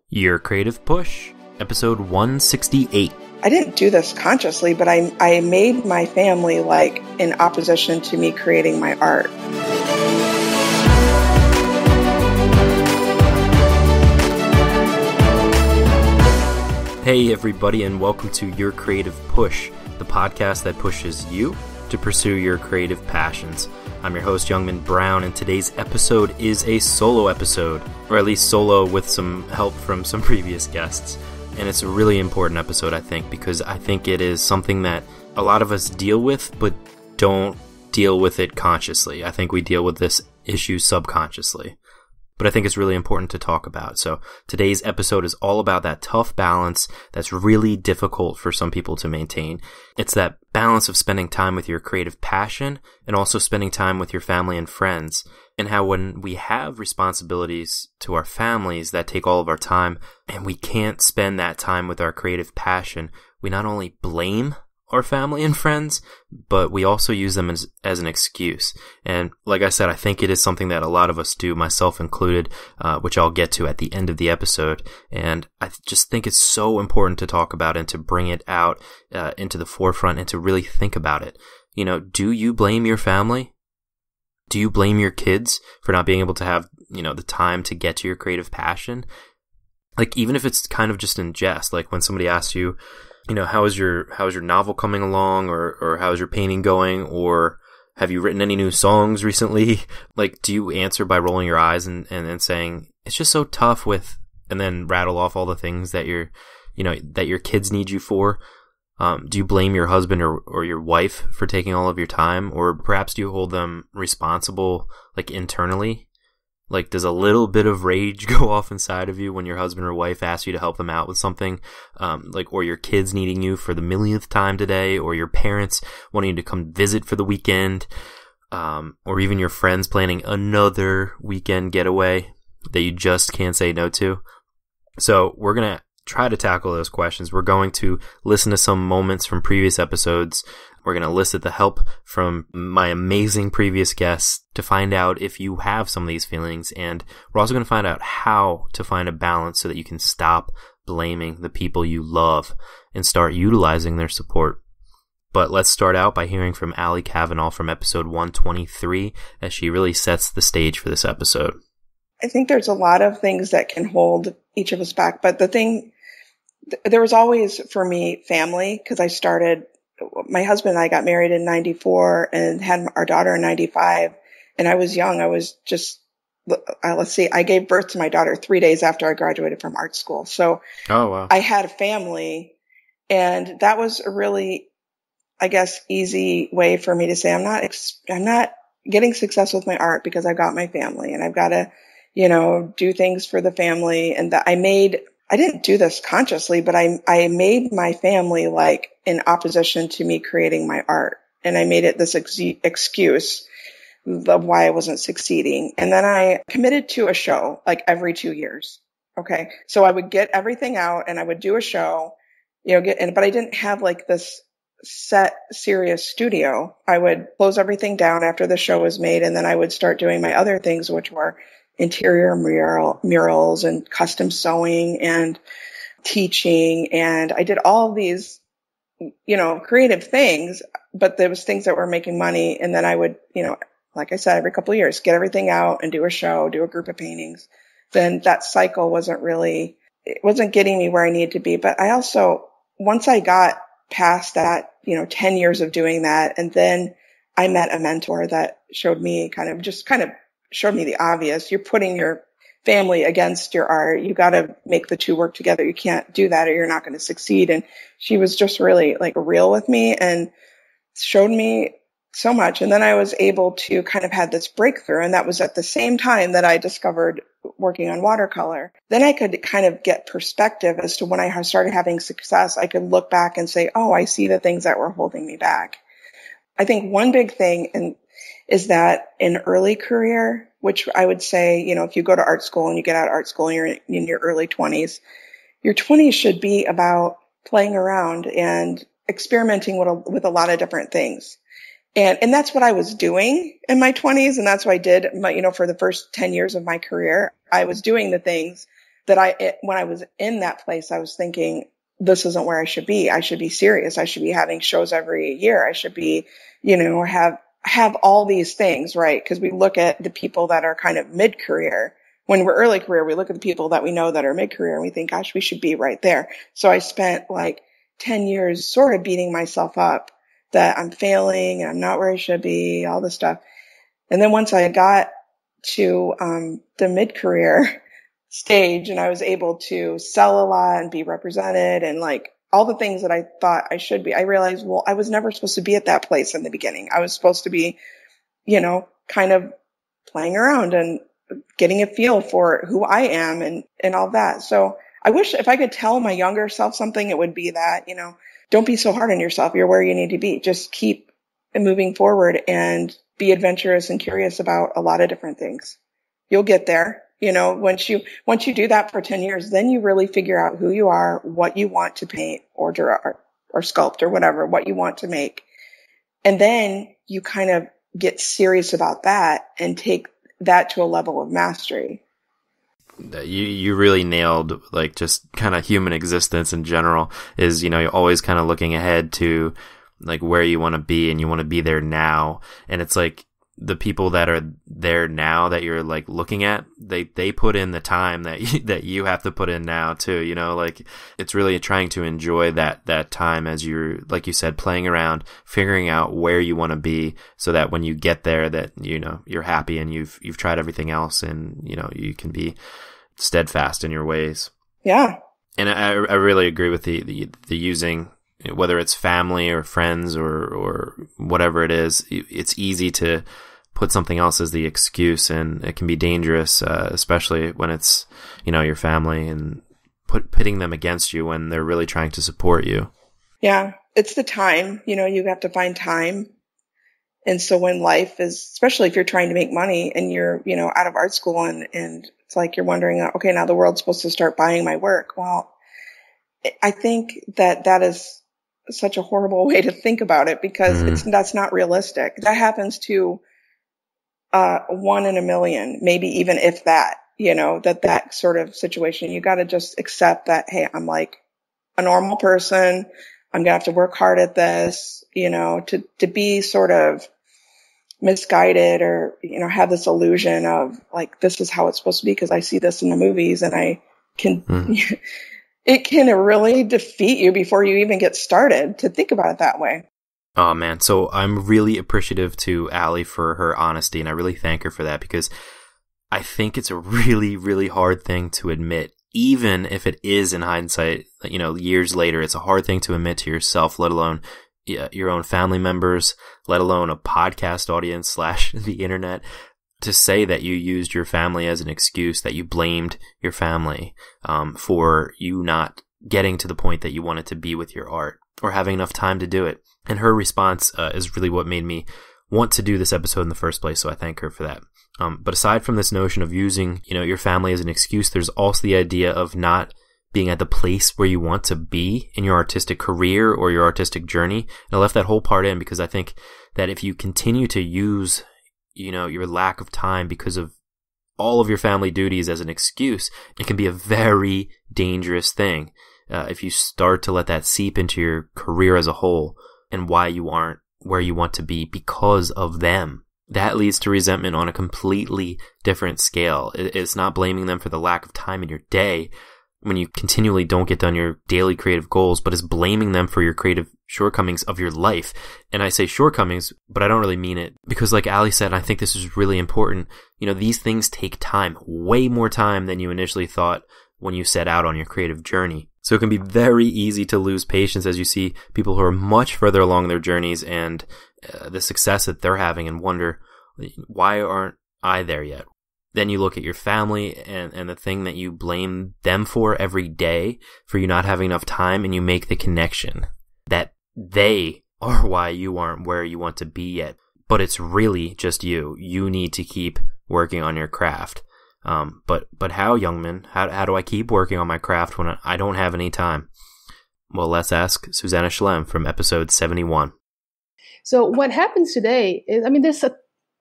Your Creative Push, episode 168. I didn't do this consciously, but I made my family like in opposition to me creating my art. Hey everybody, and welcome to Your Creative Push, the podcast that pushes you to pursue your creative passions. I'm your host, Youngman Brown, and today's episode is a solo episode, or at least solo with some help from some previous guests. And it's a really important episode, I think, because I think it is something that a lot of us deal with, but don't deal with it consciously. I think we deal with this issue subconsciously. But I think it's really important to talk about. So today's episode is all about that tough balance that's really difficult for some people to maintain. It's that balance of spending time with your creative passion and also spending time with your family and friends, and how when we have responsibilities to our families that take all of our time and we can't spend that time with our creative passion, we not only blame our family and friends, but we also use them as an excuse. And like I said, I think it is something that a lot of us do, myself included, which I'll get to at the end of the episode. And I just think it's so important to talk about and to bring it out into the forefront and to really think about it. You know, do you blame your family? Do you blame your kids for not being able to have, the time to get to your creative passion? Like, even if it's kind of just in jest, like when somebody asks you, how is your novel coming along, or how is your painting going, or have you written any new songs recently? Like, do you answer by rolling your eyes and saying, it's just so tough and then rattle off all the things that that your kids need you for? Do you blame your husband or your wife for taking all of your time? Or perhaps do you hold them responsible, like internally? Like, does a little bit of rage go off inside of you when your husband or wife asks you to help them out with something? Or your kids needing you for the millionth time today, or your parents wanting you to come visit for the weekend, or even your friends planning another weekend getaway that you just can't say no to? So we're going to try to tackle those questions. We're going to listen to some moments from previous episodes. We're going to elicit the help from my amazing previous guests to find out if you have some of these feelings. And we're also going to find out how to find a balance so that you can stop blaming the people you love and start utilizing their support. But let's start out by hearing from Allie Cavanaugh from episode 123 as she really sets the stage for this episode. I think there's a lot of things that can hold each of us back. But there was always, for me, family, because my husband and I got married in 94 and had our daughter in 95. And I was young. I was just, I gave birth to my daughter 3 days after I graduated from art school. So oh, wow. I had a family, and that was a really, I guess, easy way for me to say, I'm not getting success with my art because I've got my family, and I've got to, do things for the family. And that I didn't do this consciously, but I made my family like in opposition to me creating my art. And I made it this excuse of why I wasn't succeeding. And then I committed to a show like every 2 years. Okay. So I would get everything out and I would do a show, but I didn't have like this set serious studio. I would close everything down after the show was made. And then I would start doing my other things, which were interior murals and custom sewing and teaching. And I did all of these, creative things, but there was things that were making money. And then I would, like I said, every couple of years, get everything out and do a show, do a group of paintings. Then that cycle wasn't getting me where I needed to be. But I also, once I got past that, 10 years of doing that, and then I met a mentor that showed me showed me the obvious. You're putting your family against your art. You got to make the two work together. You can't do that or you're not going to succeed. And she was just really like real with me and showed me so much. And then I was able to kind of have this breakthrough. And that was at the same time that I discovered working on watercolor. Then I could kind of get perspective as to when I started having success. I could look back and say, oh, I see the things that were holding me back. I think one big thing is that in early career, which I would say, if you go to art school and you get out of art school and you're in your early 20s, your 20s should be about playing around and experimenting with a lot of different things. And that's what I was doing in my 20s. And that's what I did, for the first 10 years of my career. I was doing the things, when I was in that place, I was thinking, this isn't where I should be. I should be serious. I should be having shows every year. I should be, have all these things, right? Because we look at the people that are kind of mid-career. When we're early career, we look at the people that we know that are mid-career and we think, gosh, we should be right there. So I spent like 10 years sort of beating myself up that I'm failing and I'm not where I should be, all this stuff. And then once I got to the mid-career stage and I was able to sell a lot and be represented and like all the things that I thought I should be, I realized, well, I was never supposed to be at that place in the beginning. I was supposed to be, kind of playing around and getting a feel for who I am and all that. So I wish if I could tell my younger self something, it would be that, don't be so hard on yourself. You're where you need to be. Just keep moving forward and be adventurous and curious about a lot of different things. You'll get there. Once you do that for 10 years, then you really figure out who you are, what you want to paint or draw or sculpt or whatever, what you want to make. And then you kind of get serious about that and take that to a level of mastery. You really nailed like just kind of human existence in general is, you're always kind of looking ahead to like where you want to be and you want to be there now. And it's like the people that are there now that you're like looking at, they put in the time that you have to put in now too, like it's really trying to enjoy that time as you're, like you said, playing around, figuring out where you want to be so that when you get there that, you're happy and you've tried everything else and, you can be steadfast in your ways. Yeah. And I really agree with the using, whether it's family or friends or whatever it is, it's easy to put something else as the excuse, and it can be dangerous, especially when it's, your family and pitting them against you when they're really trying to support you. Yeah. It's the time, you have to find time. And so when life is, especially if you're trying to make money and you're, out of art school and it's like you're wondering, okay, now the world's supposed to start buying my work. Well, I think that is such a horrible way to think about it because that's not realistic. That happens to 1 in a million, maybe even if that, that sort of situation. You got to just accept that, hey, I'm like a normal person. I'm gonna have to work hard at this, to be sort of misguided or, have this illusion of like, this is how it's supposed to be because I see this in the movies and I can, it can really defeat you before you even get started to think about it that way. Oh man. So I'm really appreciative to Allie for her honesty and I really thank her for that because I think it's a really, really hard thing to admit, even if it is in hindsight, years later, it's a hard thing to admit to yourself, let alone your own family members, let alone a podcast audience / the internet, to say that you used your family as an excuse, that you blamed your family for you not getting to the point that you wanted to be with your art or having enough time to do it. And her response is really what made me want to do this episode in the first place, so I thank her for that. But aside from this notion of using, your family as an excuse, there's also the idea of not being at the place where you want to be in your artistic career or your artistic journey. And I left that whole part in because I think that if you continue to use, your lack of time because of all of your family duties as an excuse, it can be a very dangerous thing if you start to let that seep into your career as a whole and why you aren't where you want to be because of them. That leads to resentment on a completely different scale. It's not blaming them for the lack of time in your day when you continually don't get done your daily creative goals, but is blaming them for your creative shortcomings of your life. And I say shortcomings, but I don't really mean it because like Ali said, and I think this is really important, these things take time, way more time than you initially thought when you set out on your creative journey. So it can be very easy to lose patience as you see people who are much further along their journeys and the success that they're having and wonder, why aren't I there yet? Then you look at your family and the thing that you blame them for every day for you not having enough time, and you make the connection that they are why you aren't where you want to be yet. But it's really just you. You need to keep working on your craft. But how, Youngman? How do I keep working on my craft when I don't have any time? Well, let's ask Susanna Schlem from episode 71. So what happens today is, there's a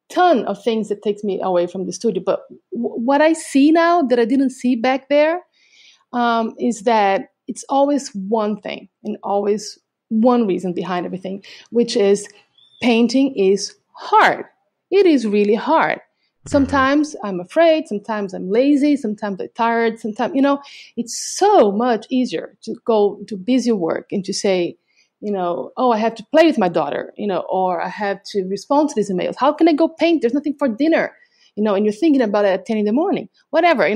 ton of things that takes me away from the studio, but what I see now that I didn't see back there is that it's always one thing and always one reason behind everything, which is painting is hard. It is really hard. Sometimes I'm afraid, sometimes I'm lazy, sometimes I'm tired, sometimes, it's so much easier to go to busy work and to say, oh, I have to play with my daughter, or I have to respond to these emails. How can I go paint? There's nothing for dinner, and you're thinking about it at 10 in the morning, whatever,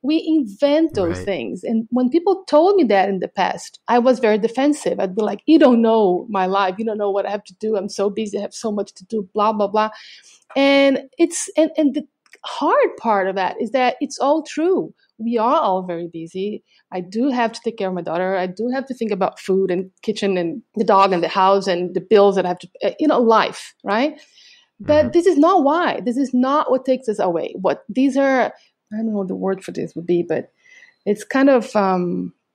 we invent those things. And when people told me that in the past, I was very defensive. I'd be like, you don't know my life. You don't know what I have to do. I'm so busy. I have so much to do, blah, blah, blah. And and the hard part of that is that it's all true. We are all very busy. I do have to take care of my daughter. I do have to think about food and kitchen and the dog and the house and the bills that I have to, life, right? But this is not why. This is not what takes us away. These are, I don't know what the word for this would be, but it's kind of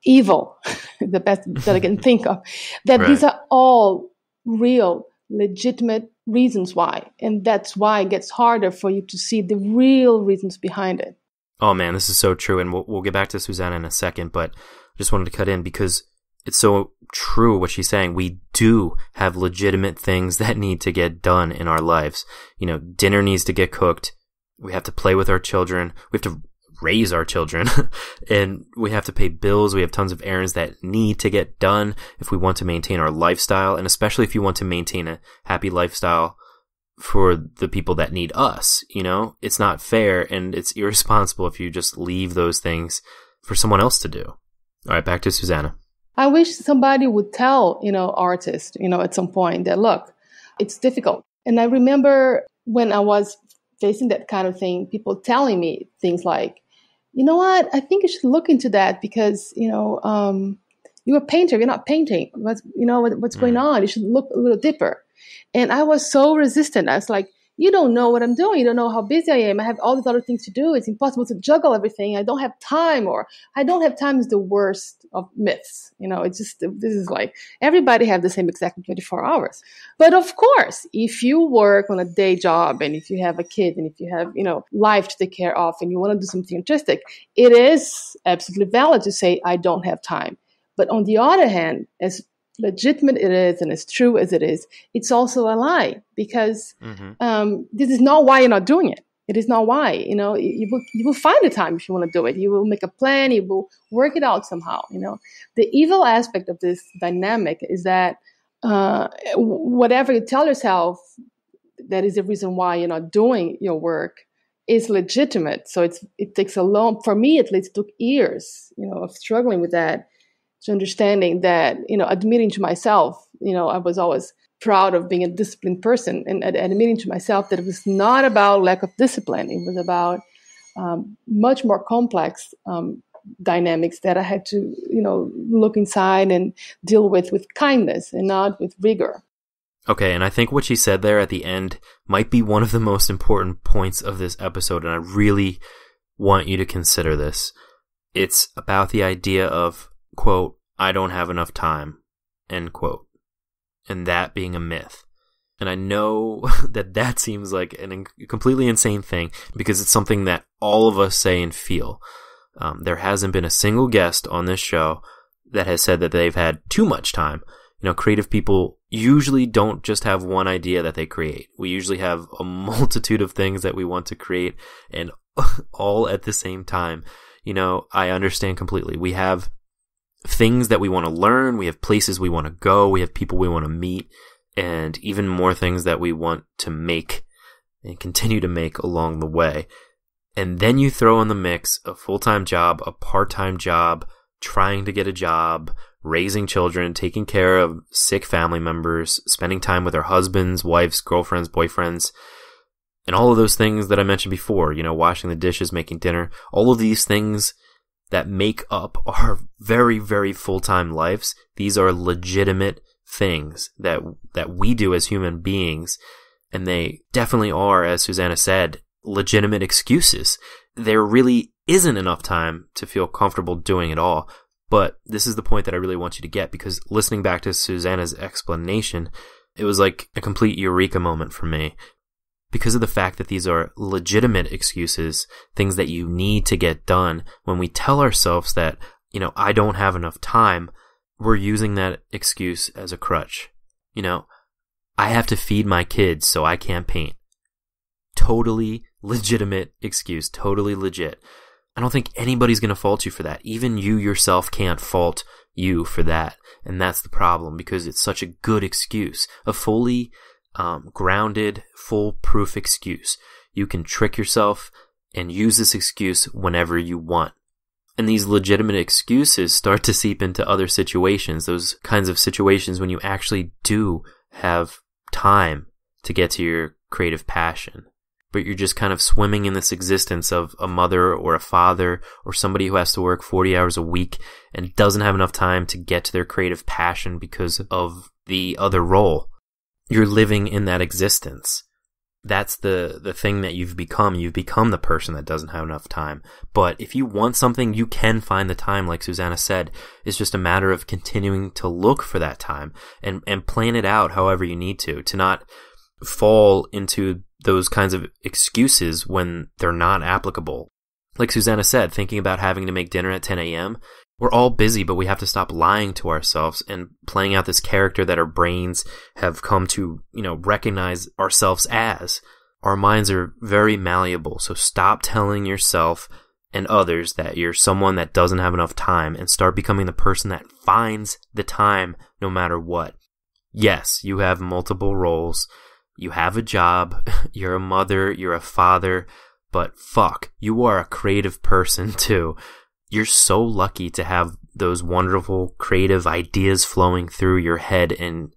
evil, the best that I can think of, that these are all real, legitimate reasons why. And that's why it gets harder for you to see the real reasons behind it. Oh man, this is so true. And we'll get back to Susanna in a second, but I just wanted to cut in because it's so true what she's saying. We do have legitimate things that need to get done in our lives. Dinner needs to get cooked. We have to play with our children. We have to raise our children and we have to pay bills. We have tons of errands that need to get done if we want to maintain our lifestyle, and especially if you want to maintain a happy lifestyle for the people that need us. It's not fair and it's irresponsible if you just leave those things for someone else to do. All right, back to Susanna. I wish somebody would tell, artists, at some point that, look, it's difficult. And I remember when I was facing that kind of thing, people telling me things like, you know what, I think you should look into that because, you're a painter, you're not painting. What's going on? You should look a little deeper. And I was so resistant. I was like, you don't know what I'm doing. You don't know how busy I am. I have all these other things to do. It's impossible to juggle everything. I don't have time, or I don't have time is the worst of myths. It's just, this is like, everybody have the same exact 24 hours. But of course, if you work on a day job and if you have a kid and if you have, life to take care of and you want to do something artistic, it is absolutely valid to say, I don't have time. But on the other hand, as legitimate it is and as true as it is, it's also a lie because this is not why you're not doing it. It is not why. You will find the time if you want to do it. You will make a plan. You will work it out somehow. The evil aspect of this dynamic is that whatever you tell yourself that is the reason why you're not doing your work is legitimate. So it takes for me at least, it took years, of struggling with that. To understanding that, admitting to myself, I was always proud of being a disciplined person and admitting to myself that it was not about lack of discipline. It was about much more complex dynamics that I had to, look inside and deal with kindness and not with rigor. Okay, and I think what she said there at the end might be one of the most important points of this episode, and I really want you to consider this. It's about the idea of, quote, I don't have enough time, end quote, and that being a myth. And I know that seems like a completely insane thing because it's something that all of us say and feel. There hasn't been a single guest on this show that has said that they've had too much time. Creative people usually don't just have one idea that they create. We usually have a multitude of things that we want to create and all at the same time. I understand completely. We have things that we want to learn, we have places we want to go, we have people we want to meet, and even more things that we want to make and continue to make along the way. And then you throw in the mix a full-time job, a part-time job, trying to get a job, raising children, taking care of sick family members, spending time with our husbands, wives, girlfriends, boyfriends, and all of those things that I mentioned before, washing the dishes, making dinner, all of these things that make up our very, very full-time lives. These are legitimate things that we do as human beings, and they definitely are, as Susanna said, legitimate excuses. There really isn't enough time to feel comfortable doing it all, but this is the point that I really want you to get, because listening back to Susanna's explanation, it was like a complete eureka moment for me, because of the fact that these are legitimate excuses, things that you need to get done. When we tell ourselves that, I don't have enough time, we're using that excuse as a crutch. I have to feed my kids, so I can't paint. Totally legitimate excuse, totally legit. I don't think anybody's going to fault you for that. Even you yourself can't fault you for that. And that's the problem, because it's such a good excuse. A fully grounded, foolproof excuse. You can trick yourself and use this excuse whenever you want. And these legitimate excuses start to seep into other situations, those kinds of situations when you actually do have time to get to your creative passion. But you're just kind of swimming in this existence of a mother or a father or somebody who has to work 40 hours a week and doesn't have enough time to get to their creative passion because of the other role. You're living in that existence. That's the thing that you've become. You've become the person that doesn't have enough time. But if you want something, you can find the time, like Susanna said. It's just a matter of continuing to look for that time and plan it out however you need to not fall into those kinds of excuses when they're not applicable. Like Susanna said, thinking about having to make dinner at 10 a.m., we're all busy, but we have to stop lying to ourselves and playing out this character that our brains have come to, recognize ourselves as. Our minds are very malleable, so stop telling yourself and others that you're someone that doesn't have enough time and start becoming the person that finds the time no matter what. Yes, you have multiple roles. You have a job, you're a mother, you're a father, but fuck, you are a creative person too. You're so lucky to have those wonderful creative ideas flowing through your head, and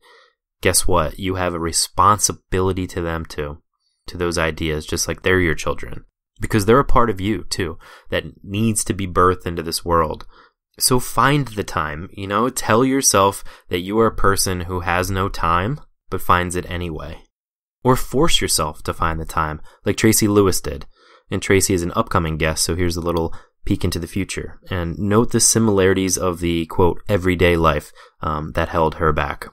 guess what? You have a responsibility to them too, to those ideas, just like they're your children. Because they're a part of you too, that needs to be birthed into this world. So find the time, tell yourself that you are a person who has no time, but finds it anyway. Or force yourself to find the time, like Tracy Lewis did. And Tracy is an upcoming guest, so here's a little peek into the future. And note the similarities of the, quote, everyday life that held her back.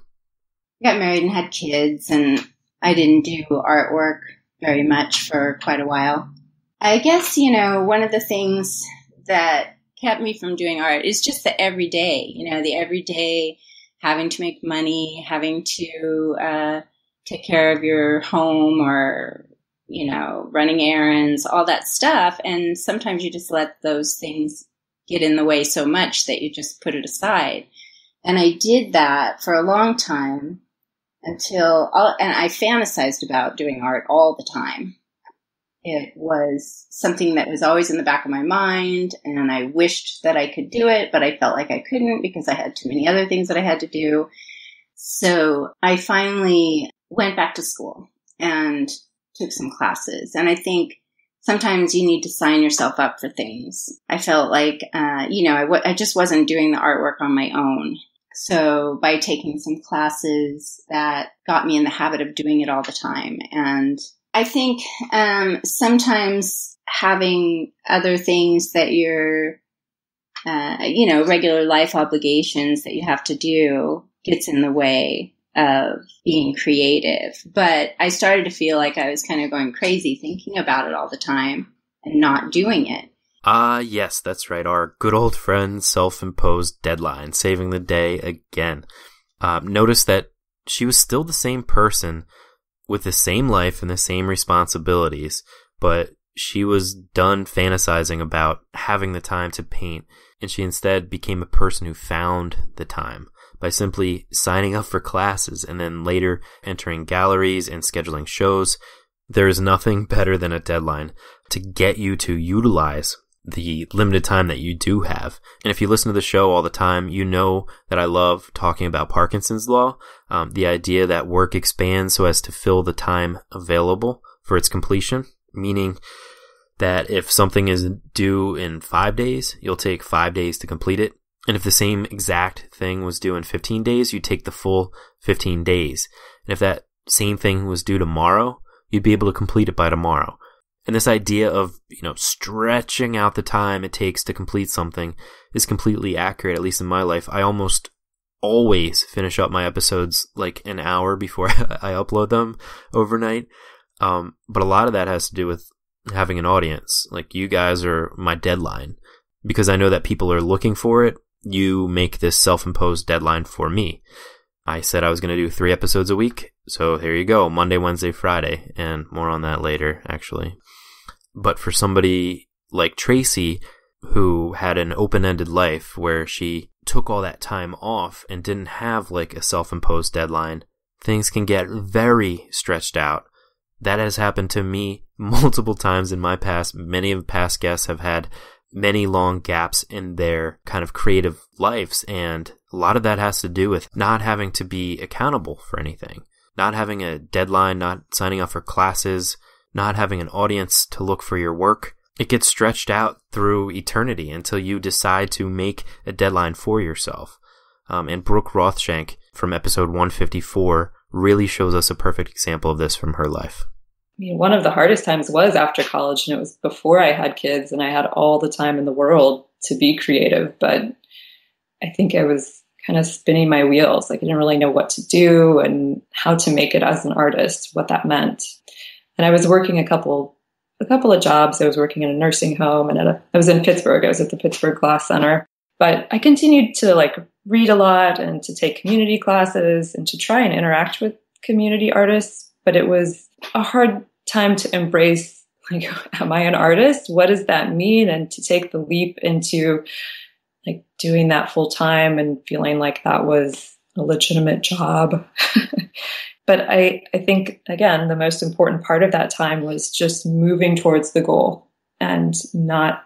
I got married and had kids, and I didn't do artwork very much for quite a while. I guess, one of the things that kept me from doing art is just the everyday, the everyday having to make money, having to take care of your home or, running errands, all that stuff. And sometimes you just let those things get in the way so much that you just put it aside. And I did that for a long time and I fantasized about doing art all the time. It was something that was always in the back of my mind, and I wished that I could do it, but I felt like I couldn't because I had too many other things that I had to do. So I finally went back to school and took some classes. And I think sometimes you need to sign yourself up for things. I felt like, I just wasn't doing the artwork on my own. So by taking some classes, that got me in the habit of doing it all the time. And I think sometimes having other things that you're, regular life obligations that you have to do gets in the way of being creative. But I started to feel like I was kind of going crazy thinking about it all the time and not doing it. Yes, that's right. Our good old friend, self-imposed deadline, saving the day again. Notice that she was still the same person with the same life and the same responsibilities, but she was done fantasizing about having the time to paint, and she instead became a person who found the time by simply signing up for classes and then later entering galleries and scheduling shows. There is nothing better than a deadline to get you to utilize the limited time that you do have. And if you listen to the show all the time, you know that I love talking about Parkinson's law, the idea that work expands so as to fill the time available for its completion, meaning that if something is due in 5 days, you'll take 5 days to complete it. And if the same exact thing was due in 15 days, you'd take the full 15 days. And if that same thing was due tomorrow, you'd be able to complete it by tomorrow. And this idea of, stretching out the time it takes to complete something is completely accurate, at least in my life. I almost always finish up my episodes like an hour before I upload them overnight. But a lot of that has to do with having an audience. Like, you guys are my deadline. Because I know that people are looking for it, you make this self-imposed deadline for me. I said I was going to do 3 episodes a week, so here you go, Monday, Wednesday, Friday, and more on that later, actually. But for somebody like Tracy, who had an open-ended life where she took all that time off and didn't have like a self-imposed deadline, things can get very stretched out. That has happened to me multiple times in my past. Many of the past guests have had many long gaps in their kind of creative lives, and a lot of that has to do with not having to be accountable for anything, not having a deadline, not signing up for classes, not having an audience to look for your work. It gets stretched out through eternity until you decide to make a deadline for yourself. And Brooke Rothshank from episode 154 really shows us a perfect example of this from her life. I mean, one of the hardest times was after college, and it was before I had kids, and I had all the time in the world to be creative. But I think I was kind of spinning my wheels. Like, I didn't really know what to do and how to make it as an artist, what that meant. And I was working a couple of jobs. I was working in a nursing home, and I was in Pittsburgh. I was at the Pittsburgh Glass Center. But I continued to like read a lot and to take community classes and to try and interact with community artists. But it was a hard time to embrace, like, am I an artist? What does that mean? And to take the leap into like doing that full time and feeling like that was a legitimate job. But I think, again, the most important part of that time was just moving towards the goal and not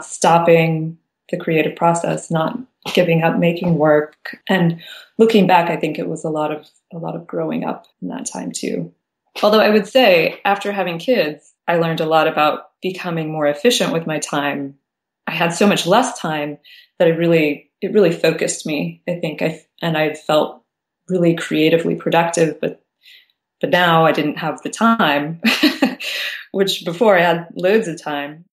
stopping the creative process, not giving up making work. And looking back, I think it was a lot of growing up in that time too. Although I would say after having kids, I learned a lot about becoming more efficient with my time. I had so much less time that it really focused me. I think I felt really creatively productive, but now I didn't have the time, which before I had loads of time.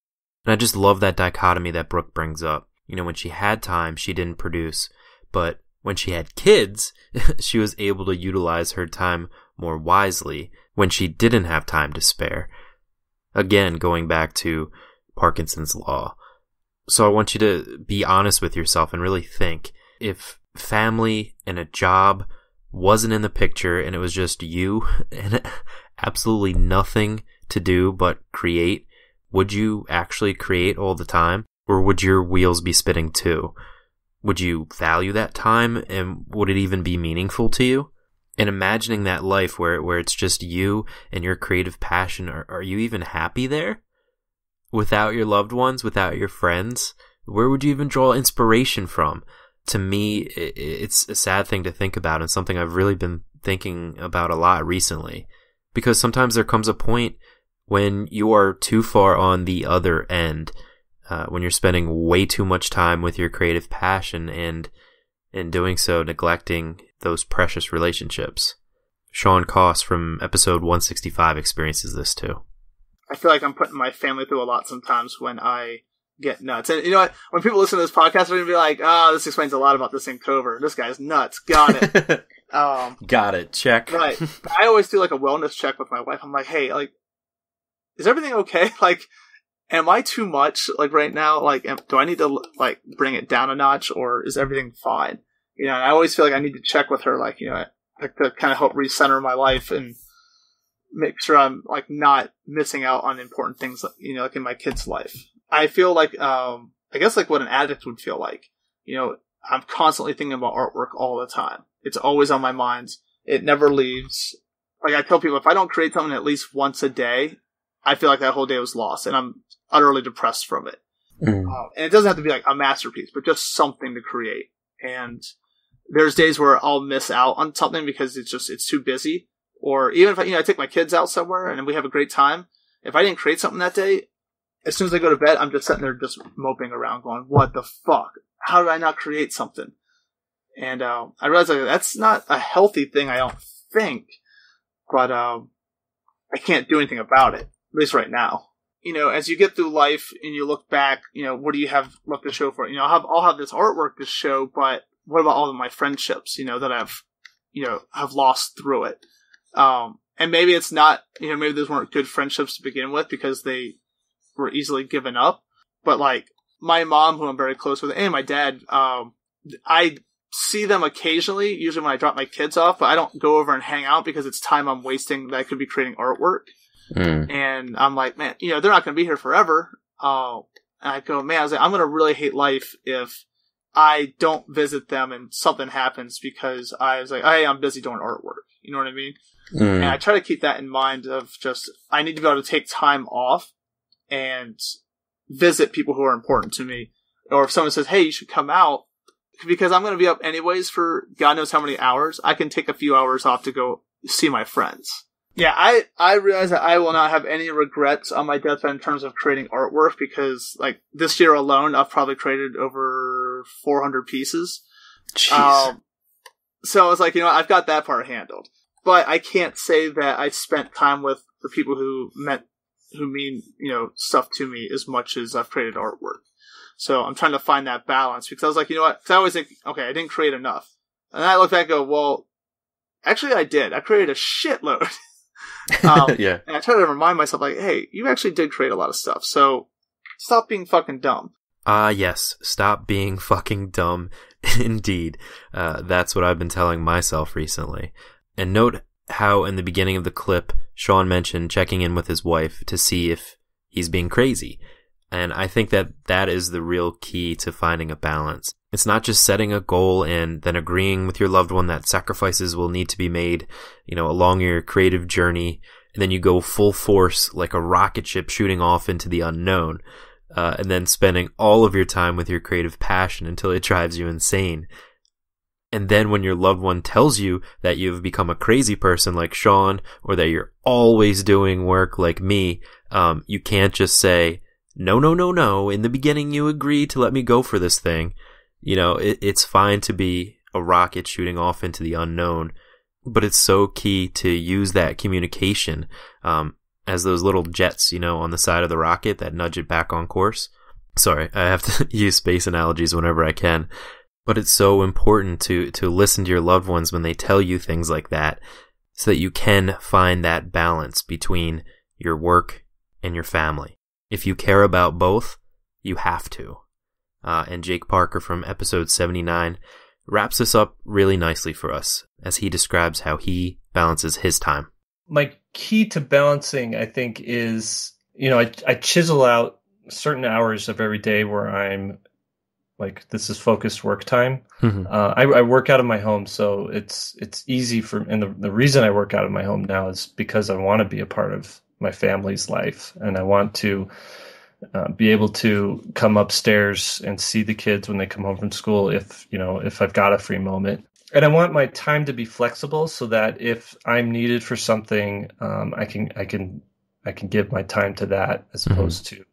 And I just love that dichotomy that Brooke brings up. You know, when she had time, she didn't produce, but when she had kids, she was able to utilize her time more wisely when she didn't have time to spare. Again, going back to Parkinson's law. So I want you to be honest with yourself and really think, if family and a job wasn't in the picture and it was just you and absolutely nothing to do but create, would you actually create all the time? Or would your wheels be spinning too? Would you value that time, and would it even be meaningful to you? And imagining that life where it's just you and your creative passion, are you even happy there? Without your loved ones, without your friends, where would you even draw inspiration from? To me, it's a sad thing to think about, and something I've really been thinking about a lot recently. Because sometimes there comes a point when you are too far on the other end, when you're spending way too much time with your creative passion and in doing so neglecting those precious relationships. Sean Koss from episode 165 experiences this too. I feel like I'm putting my family through a lot sometimes when I get nuts. And you know what? When people listen to this podcast, they're going to be like, this explains a lot about this thing, Cover. This guy's nuts. Got it. Got it. Check. Right. But I always do like a wellness check with my wife. I'm like, hey, like, is everything okay? Like, am I too much, like, right now? Like, do I need to, like, bring it down a notch, or is everything fine? You know, and I always feel like I need to check with her, like, you know, like, to kind of help recenter my life and make sure I'm, like, not missing out on important things, you know, like in my kid's life. I feel like, I guess, like, what an addict would feel like. You know, I'm constantly thinking about artwork all the time. It's always on my mind. It never leaves. Like, I tell people, if I don't create something at least once a day, I feel like that whole day was lost, and I'm utterly depressed from it. And it doesn't have to be like a masterpiece, but just something to create. And there's days where I'll miss out on something because it's too busy. Or even if I take my kids out somewhere and we have a great time, if I didn't create something that day, as soon as I go to bed, I'm just sitting there just moping around going, what the fuck? How did I not create something? And I realize like, that's not a healthy thing, I don't think. But I can't do anything about it. At least right now. You know, as you get through life and you look back, you know, what do you have left to show for it? You know, I'll have this artwork to show, but what about all of my friendships, you know, that I've lost through it? And and maybe it's not, maybe those weren't good friendships to begin with because they were easily given up. But like my mom, who I'm very close with, and my dad, I see them occasionally, usually when I drop my kids off, but I don't go over and hang out because it's time I'm wasting that I could be creating artwork. And I'm like, man, they're not going to be here forever. And I go, man, I'm going to really hate life if I don't visit them and something happens because I was like, hey, I'm busy doing artwork. You know what I mean? And I try to keep that in mind of just, I need to be able to take time off and visit people who are important to me. Or if someone says, hey, you should come out, because I'm going to be up anyways for God knows how many hours, I can take a few hours off to go see my friends. Yeah, I realize that I will not have any regrets on my deathbed in terms of creating artwork because, like, this year alone, I've probably created over 400 pieces. Jeez. So I was like, I've got that part handled. But I can't say that I spent time with the people who mean, stuff to me as much as I've created artwork. So I'm trying to find that balance because I was like, you know what? Because I always think, okay, I didn't create enough. And then I look back and go, well, actually I did. I created a shitload. Yeah. And I try to remind myself, like, hey, you actually did create a lot of stuff. So stop being fucking dumb. Yes. Stop being fucking dumb. Indeed. That's what I've been telling myself recently. And note how in the beginning of the clip, Sean mentioned checking in with his wife to see if he's being crazy. And I think that is the real key to finding a balance. It's not just setting a goal and then agreeing with your loved one that sacrifices will need to be made, along your creative journey. And then you go full force like a rocket ship shooting off into the unknown. And then spending all of your time with your creative passion until it drives you insane. And then when your loved one tells you that you've become a crazy person like Sean, or that you're always doing work like me, you can't just say, no. In the beginning, you agreed to let me go for this thing. It's fine to be a rocket shooting off into the unknown, but it's so key to use that communication, as those little jets, on the side of the rocket that nudge it back on course. Sorry, I have to use space analogies whenever I can, but it's so important to listen to your loved ones when they tell you things like that, so that you can find that balance between your work and your family. If you care about both, you have to. And Jake Parker from episode 79 wraps this up really nicely for us as he describes how he balances his time. My key to balancing, I think, is, I chisel out certain hours of every day where I'm like, this is focused work time. Mm-hmm. I work out of my home, so it's easy and the reason I work out of my home now is because I want to be a part of my family's life, and I want to be able to come upstairs and see the kids when they come home from school if I've got a free moment. And I want my time to be flexible so that if I'm needed for something, I can give my time to that as opposed to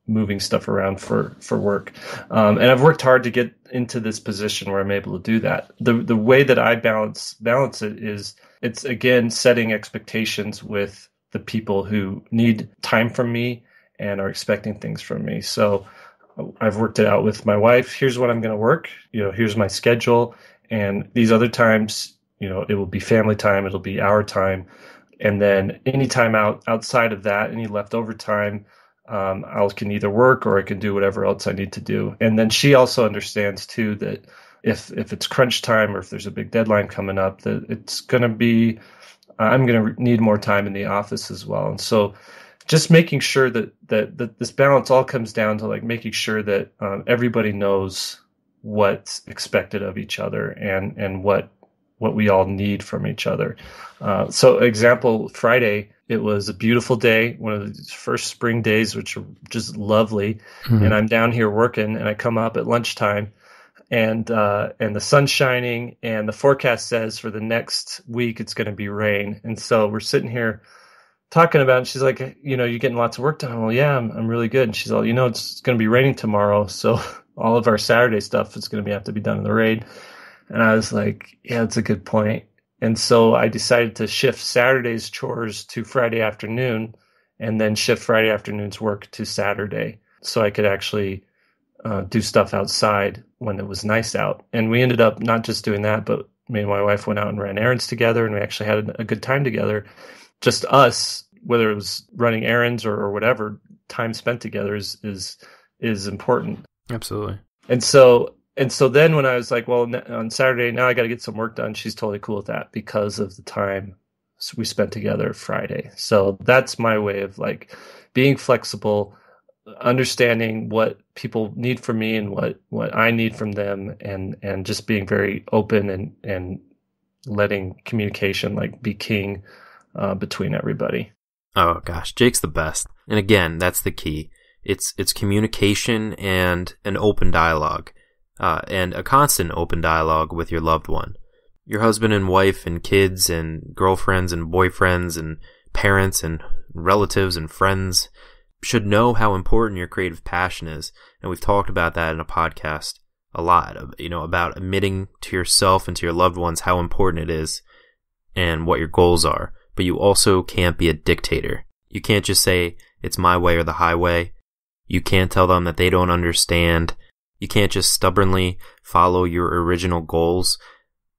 moving stuff around for work. And I've worked hard to get into this position where I'm able to do that. The way that I balance it is, it's again setting expectations with the people who need time from me and are expecting things from me. So I've worked it out with my wife. Here's what I'm going to work. Here's my schedule. And these other times, it will be family time. It'll be our time. And then any time outside of that, any leftover time, I can either work or I can do whatever else I need to do. And then she also understands too that if it's crunch time or if there's a big deadline coming up, that it's going to be, I'm going to need more time in the office as well. And so just making sure that this balance all comes down to like making sure that everybody knows what's expected of each other and what we all need from each other. So example, Friday, it was a beautiful day, one of the first spring days, which are just lovely. Mm-hmm. And I'm down here working, and I come up at lunchtime, and the sun's shining, and the forecast says for the next week it's going to be rain. And so we're sitting here talking about it, and she's like, you're getting lots of work done. Well, yeah, I'm really good. And she's all, it's going to be raining tomorrow, so all of our Saturday stuff is going to have to be done in the rain. And I was like, yeah, that's a good point. And so I decided to shift Saturday's chores to Friday afternoon, and then shift Friday afternoon's work to Saturday, so I could actually do stuff outside when it was nice out. And we ended up not just doing that, but me and my wife went out and ran errands together, and we actually had a good time together. Just us, whether it was running errands or whatever, time spent together is important. Absolutely. And so then when I was like, well, on Saturday, now I got to get some work done, she's totally cool with that because of the time we spent together Friday. So that's my way of like being flexible, understanding what people need from me and what I need from them, and just being very open and letting communication like be king between everybody. Oh gosh, Jake's the best. And again, that's the key. It's communication and an open dialogue, and a constant open dialogue with your loved one. Your husband and wife and kids and girlfriends and boyfriends and parents and relatives and friends should know how important your creative passion is. And we've talked about that in a podcast a lot, about admitting to yourself and to your loved ones how important it is and what your goals are. But you also can't be a dictator. You can't just say, it's my way or the highway. You can't tell them that they don't understand. You can't just stubbornly follow your original goals.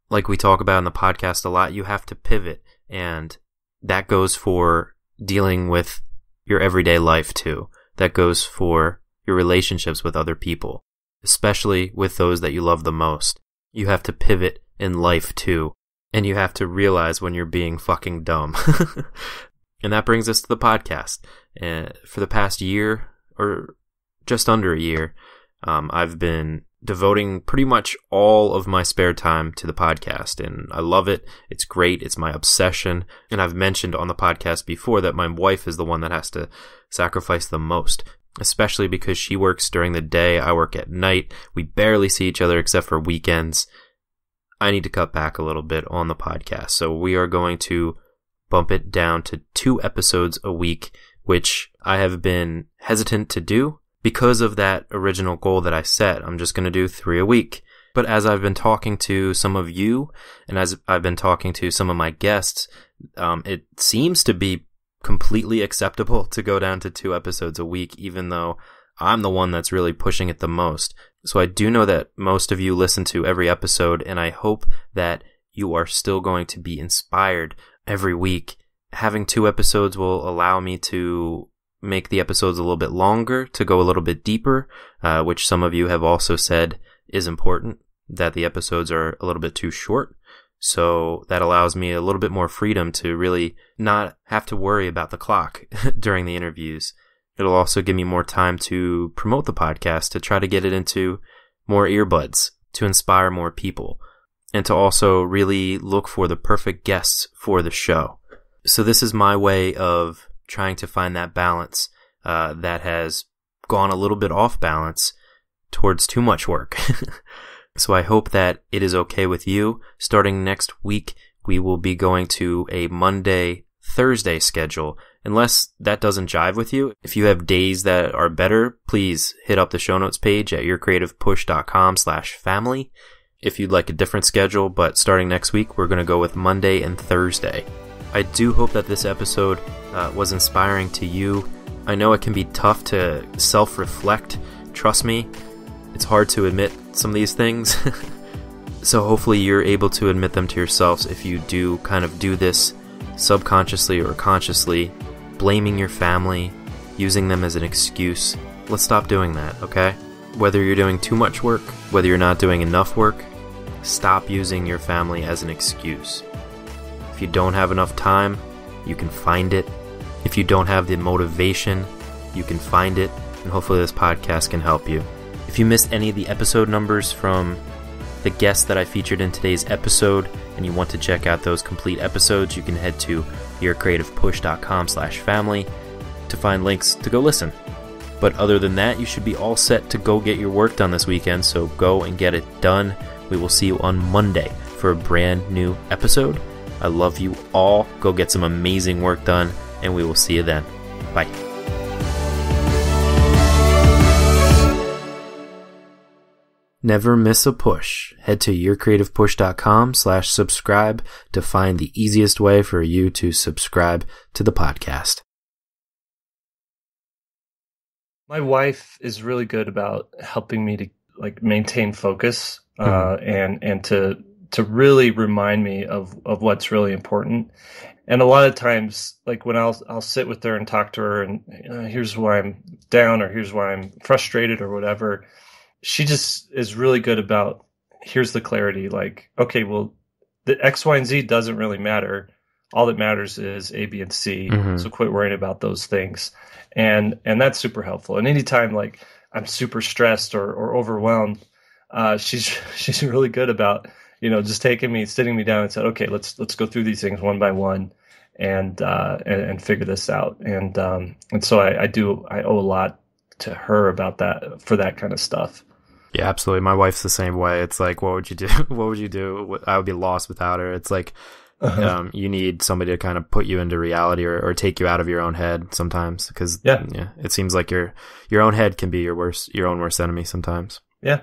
Like we talk about in the podcast a lot, you have to pivot. And that goes for dealing with your everyday life too. That goes for your relationships with other people, especially with those that you love the most. You have to pivot in life too. And you have to realize when you're being fucking dumb. And that brings us to the podcast. For the past year, or just under a year, I've been devoting pretty much all of my spare time to the podcast. And I love it. It's great. It's my obsession. And I've mentioned on the podcast before that my wife is the one that has to sacrifice the most, especially because she works during the day. I work at night. We barely see each other except for weekends. I need to cut back a little bit on the podcast. So we are going to bump it down to 2 episodes a week, which I have been hesitant to do because of that original goal that I set. I'm just going to do 3 a week. But as I've been talking to some of you, and as I've been talking to some of my guests, it seems to be completely acceptable to go down to 2 episodes a week, even though I'm the one that's really pushing it the most. So I do know that most of you listen to every episode, and I hope that you are still going to be inspired every week. Having 2 episodes will allow me to make the episodes a little bit longer, to go a little bit deeper, which some of you have also said is important, that the episodes are a little bit too short. So that allows me a little bit more freedom to really not have to worry about the clock during the interviews. It'll also give me more time to promote the podcast, to try to get it into more earbuds, to inspire more people, and to also really look for the perfect guests for the show. So this is my way of trying to find that balance that has gone a little bit off balance towards too much work. So I hope that it is okay with you. Starting next week, we will be going to a Monday-Thursday schedule. Unless that doesn't jive with you, if you have days that are better, please hit up the show notes page at yourcreativepush.com/family if you'd like a different schedule. But starting next week, we're going to go with Monday and Thursday. I do hope that this episode was inspiring to you. I know it can be tough to self-reflect. Trust me, it's hard to admit some of these things. So hopefully you're able to admit them to yourselves if you do kind of do this subconsciously or consciously, blaming your family, using them as an excuse. Let's stop doing that, okay? Whether you're doing too much work, whether you're not doing enough work, stop using your family as an excuse. If you don't have enough time, you can find it. If you don't have the motivation, you can find it, and hopefully this podcast can help you. If you missed any of the episode numbers from the guests that I featured in today's episode, and you want to check out those complete episodes, you can head to yourcreativepush.com/family to find links to go listen. But other than that, you should be all set to go get your work done this weekend, so go and get it done. We will see you on Monday for a brand new episode. I love you all. Go get some amazing work done, and we will see you then. Bye. Never miss a push. Head to yourcreativepush.com/subscribe to find the easiest way for you to subscribe to the podcast. My wife is really good about helping me to like maintain focus and to to really remind me of what's really important. And a lot of times, like when I'll sit with her and talk to her, and here's why I'm down, or here's why I'm frustrated, or whatever. She just is really good about, here's the clarity. Like, okay, well, the X, Y, and Z doesn't really matter. All that matters is A, B, and C. Mm-hmm. So quit worrying about those things. And that's super helpful. And anytime like I'm super stressed or overwhelmed, she's really good about, just sitting me down and said, okay, let's go through these things one by one and figure this out. And so I owe a lot to her about that, for that kind of stuff. Yeah, absolutely. My wife's the same way. It's like, what would you do? What would you do? I would be lost without her. It's like, you need somebody to kind of put you into reality or take you out of your own head sometimes, because it seems like your own head can be your own worst enemy sometimes. Yeah.